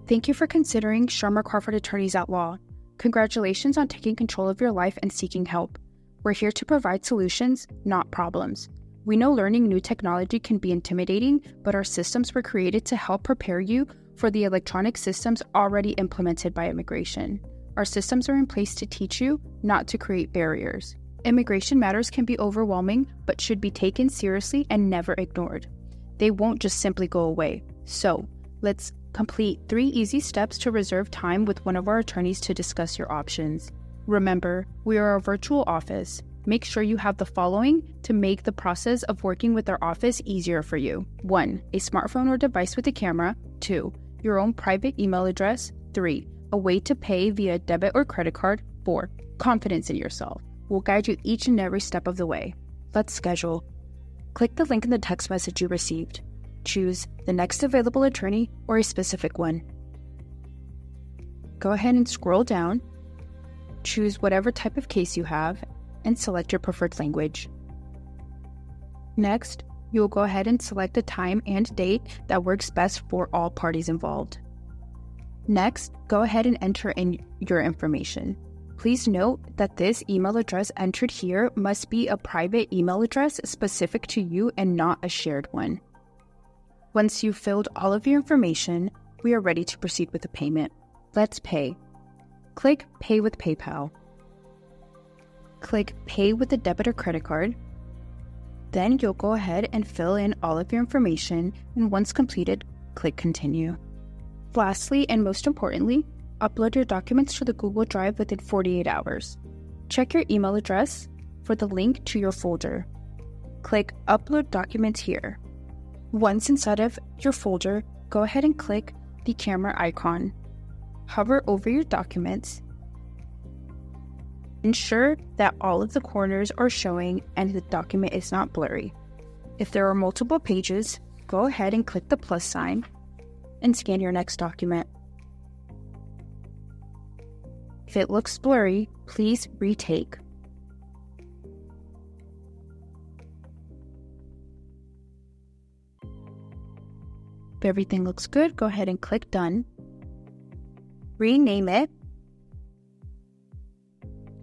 Thank you for considering Sharma-Crawford Attorneys at Law. Congratulations on taking control of your life and seeking help. We're here to provide solutions, not problems. We know learning new technology can be intimidating, but our systems were created to help prepare you for the electronic systems already implemented by immigration. Our systems are in place to teach you, not to create barriers. Immigration matters can be overwhelming, but should be taken seriously and never ignored. They won't just simply go away. So, let's complete 3 easy steps to reserve time with one of our attorneys to discuss your options. Remember, we are a virtual office. Make sure you have the following to make the process of working with our office easier for you. 1. A smartphone or device with a camera. 2. Your own private email address. 3. A way to pay via debit or credit card. 4. Confidence in yourself. We'll guide you each and every step of the way. Let's schedule. Click the link in the text message you received. Choose the next available attorney or a specific one. Go ahead and scroll down. Choose whatever type of case you have and select your preferred language. Next, you will go ahead and select a time and date that works best for all parties involved. Next, go ahead and enter in your information. Please note that this email address entered here must be a private email address specific to you and not a shared one. Once you've filled all of your information, we are ready to proceed with the payment. Let's pay. Click Pay with PayPal. Click Pay with a debit or credit card. Then you'll go ahead and fill in all of your information, and once completed, click Continue. Lastly, and most importantly, upload your documents to the Google Drive within 48 hours. Check your email address for the link to your folder. Click Upload Documents here. Once inside of your folder, go ahead and click the camera icon. Hover over your documents. Ensure that all of the corners are showing and the document is not blurry. If there are multiple pages, go ahead and click the plus sign and scan your next document. If it looks blurry, please retake. If everything looks good, go ahead and click Done. Rename it.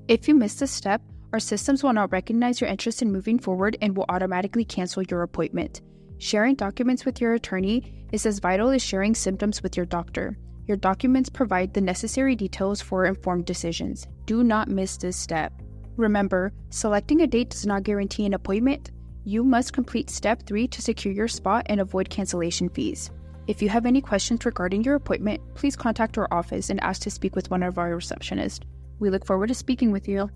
If you missed a step, our systems will not recognize your interest in moving forward and will automatically cancel your appointment. Sharing documents with your attorney is as vital as sharing symptoms with your doctor. Your documents provide the necessary details for informed decisions. Do not miss this step. Remember, selecting a date does not guarantee an appointment. You must complete Step 3 to secure your spot and avoid cancellation fees. If you have any questions regarding your appointment, please contact our office and ask to speak with one of our receptionists. We look forward to speaking with you.